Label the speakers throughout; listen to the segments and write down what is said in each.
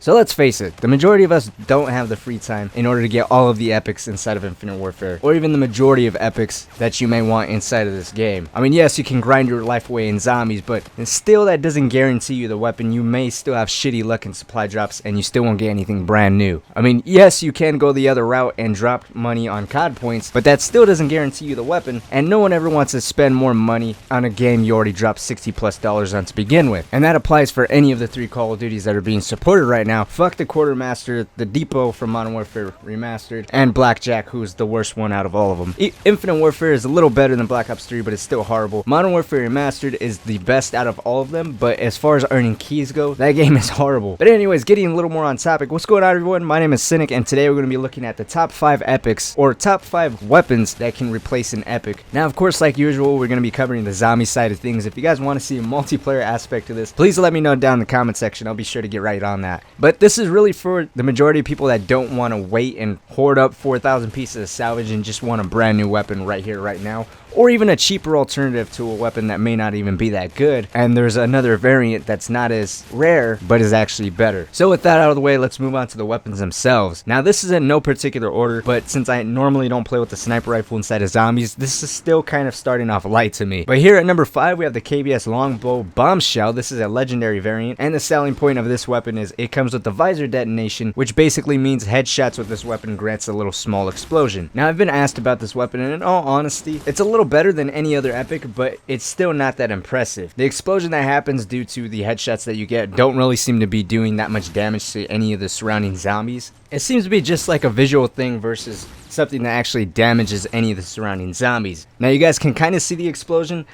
Speaker 1: So let's face it, the majority of us don't have the free time in order to get all of the epics inside of Infinite Warfare, or even the majority of epics that you may want inside of this game. I mean, yes, you can grind your life away in zombies, but still that doesn't guarantee you the weapon. You may still have shitty luck in supply drops, and you still won't get anything brand new. I mean, yes, you can go the other route and drop money on COD points, but that still doesn't guarantee you the weapon, and no one ever wants to spend more money on a game you already dropped $60+ on to begin with. And that applies for any of the 3 Call of Duties that are being supported right now. Fuck the Quartermaster, the Depot from Modern Warfare Remastered, and Blackjack, who's the worst one out of all of them. Infinite Warfare is a little better than Black Ops 3, but it's still horrible. Modern Warfare Remastered is the best out of all of them, but as far as earning keys go, that game is horrible. But anyways, getting a little more on topic, what's going on, everyone? My name is Cynic, and today we're going to be looking at the top 5 epics, or top 5 weapons that can replace an epic. Now, of course, like usual, we're going to be covering the zombie side of things. If you guys want to see a multiplayer aspect to this, please let me know down in the comment section. I'll be sure to get right on that. But this is really for the majority of people that don't want to wait and hoard up 4,000 pieces of salvage and just want a brand new weapon right here, right now, or even a cheaper alternative to a weapon that may not even be that good, and there's another variant that's not as rare but is actually better. So with that out of the way, let's move on to the weapons themselves. Now, this is in no particular order, but since I normally don't play with the sniper rifle inside of zombies, this is still kind of starting off light to me. But here at number 5, we have the KBS Longbow Bombshell. This is a legendary variant, and the selling point of this weapon is it comes with the visor detonation, which basically means headshots with this weapon grants a little small explosion. Now, I've been asked about this weapon, and in all honesty, it's a little better than any other epic, but it's still not that impressive. The explosion that happens due to the headshots that you get don't really seem to be doing that much damage to any of the surrounding zombies. It seems to be just like a visual thing versus something that actually damages any of the surrounding zombies. Now, you guys can kind of see the explosion.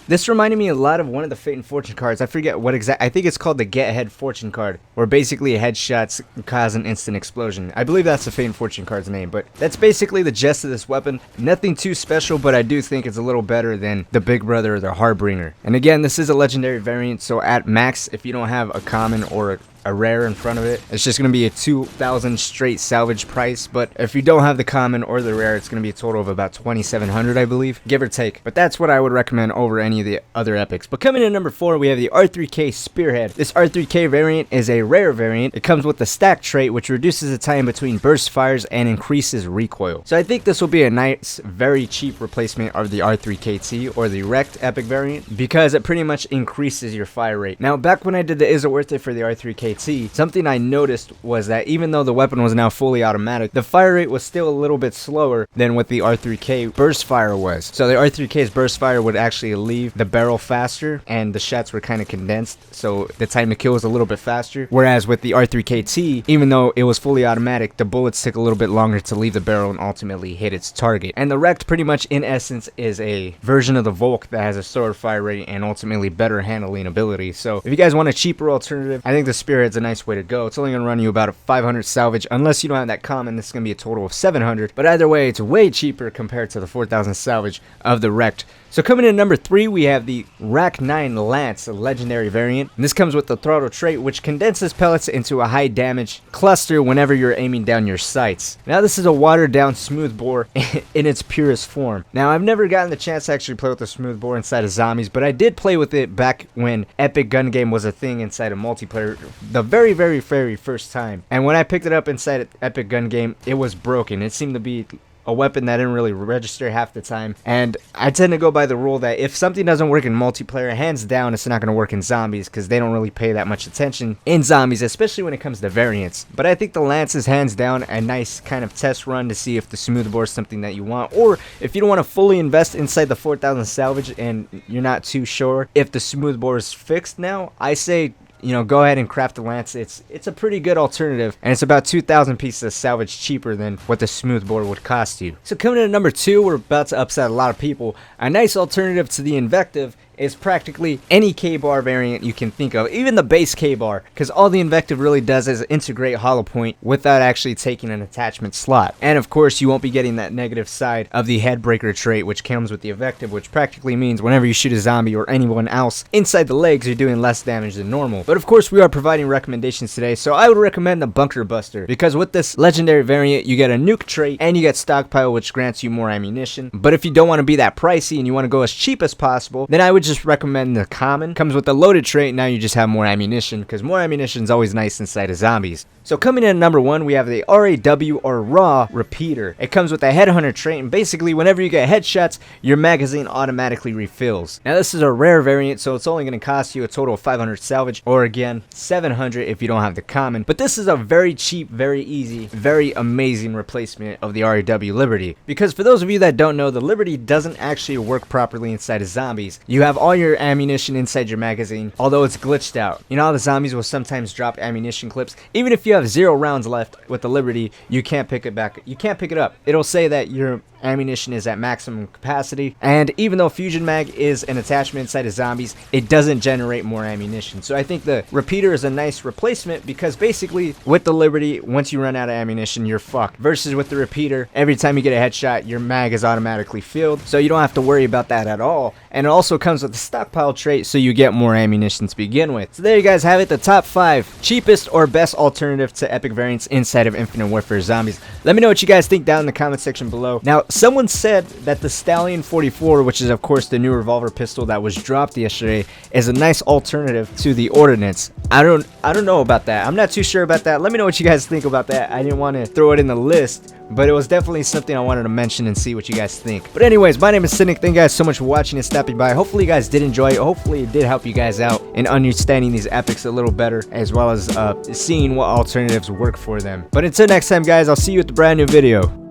Speaker 1: This reminded me a lot of one of the Fate and Fortune cards. I forget what exact. I think it's called the Get Ahead Fortune card, where basically headshots cause an instant explosion. I believe that's the Fate and Fortune card's name, but that's basically the gist of this weapon. Nothing too special, but I do think it's a little better than the Big Brother or the Harbinger. And again, this is a legendary variant, so at max, if you don't have a common or a rare in front of it, it's just going to be a 2,000 straight salvage price. But if you don't have the common or the rare, it's going to be a total of about 2,700, I believe, give or take. But that's what I would recommend over any of the other epics. But coming in number 4, we have the R3K Spearhead. This R3K variant is a rare variant. It comes with the stack trait, which reduces the time between burst fires and increases recoil. So I think this will be a nice, very cheap replacement of the R3KT or the wrecked epic variant, because it pretty much increases your fire rate. Now, back when I did the Is It Worth It for the R3KT, something I noticed was that even though the weapon was now fully automatic, the fire rate was still a little bit slower than what the R3K burst fire was. So the R3K's burst fire would actually leave the barrel faster, and the shots were kind of condensed, so the time to kill was a little bit faster. Whereas with the R3KT, even though it was fully automatic, the bullets took a little bit longer to leave the barrel and ultimately hit its target. And the wrecked, pretty much in essence, is a version of the Volk that has a slower fire rate and ultimately better handling ability. So if you guys want a cheaper alternative, I think the Spearhead's a nice way to go. It's only going to run you about a 500 salvage. Unless you don't have that common, this is going to be a total of 700. But either way, it's way cheaper compared to the 4,000 salvage of the wrecked. So coming in number 3, we have the Rack 9 Lance, a legendary variant. And this comes with the throttle trait, which condenses pellets into a high damage cluster whenever you're aiming down your sights. Now, this is a watered down smoothbore in its purest form. Now, I've never gotten the chance to actually play with the smoothbore inside of zombies, but I did play with it back when Epic Gun Game was a thing inside of multiplayer, the very, very, very first time. And when I picked it up inside Epic Gun Game, it was broken. It seemed to be a weapon that didn't really register half the time, and I tend to go by the rule that if something doesn't work in multiplayer, hands down it's not going to work in zombies, because they don't really pay that much attention in zombies, especially when it comes to variants. But I think the Lance is hands down a nice kind of test run to see if the smoothbore is something that you want, or if you don't want to fully invest inside the 4,000 salvage and you're not too sure if the smoothbore is fixed now, I say, you know, go ahead and craft the Lance. It's a pretty good alternative, and it's about 2,000 pieces of salvage cheaper than what the smoothbore would cost you. So coming in at number 2, we're about to upset a lot of people. A nice alternative to the Invective is practically any K-bar variant you can think of, even the base K-bar, because all the Invective really does is integrate hollow point without actually taking an attachment slot. And of course, you won't be getting that negative side of the Headbreaker trait, which comes with the Invective, which practically means whenever you shoot a zombie or anyone else inside the legs, you're doing less damage than normal. But of course, we are providing recommendations today, so I would recommend the Bunker Buster, because with this legendary variant, you get a nuke trait and you get stockpile, which grants you more ammunition. But if you don't want to be that pricey and you want to go as cheap as possible, then I would would just recommend the common. Comes with a loaded trait, now you just have more ammunition, because more ammunition is always nice inside of zombies. So coming in at number 1, we have the RAW or Raw Repeater. It comes with a Headhunter trait, and basically whenever you get headshots, your magazine automatically refills. Now this is a rare variant, so it's only going to cost you a total of 500 salvage, or again 700 if you don't have the common. But this is a very cheap, very easy, very amazing replacement of the RAW Liberty, because for those of you that don't know, the Liberty doesn't actually work properly inside of zombies. You have all your ammunition inside your magazine, although it's glitched out. You know how the zombies will sometimes drop ammunition clips? Even if you have 0 rounds left with the Liberty, you can't pick it back. You can't pick it up. It'll say that your ammunition is at maximum capacity, and even though Fusion Mag is an attachment inside of zombies, it doesn't generate more ammunition. So I think the Repeater is a nice replacement, because basically with the Liberty, once you run out of ammunition, you're fucked, versus with the Repeater, every time you get a headshot, your mag is automatically filled, so you don't have to worry about that at all. And it also comes with a stockpile trait, so you get more ammunition to begin with. So there you guys have it, the top 5 cheapest or best alternative to epic variants inside of Infinite Warfare Zombies. Let me know what you guys think down in the comment section below. Now, someone said that the Stallion 44, which is of course the new revolver pistol that was dropped yesterday, is a nice alternative to the Ordnance. I don't know about that. I'm not too sure about that. Let me know what you guys think about that. I didn't want to throw it in the list, but it was definitely something I wanted to mention and see what you guys think. But anyways, my name is Cynic. Thank you guys so much for watching and stopping by. Hopefully you guys did enjoy it. Hopefully it did help you guys out in understanding these epics a little better, as well as seeing what alternatives work for them. But until next time guys, I'll see you with the brand new video.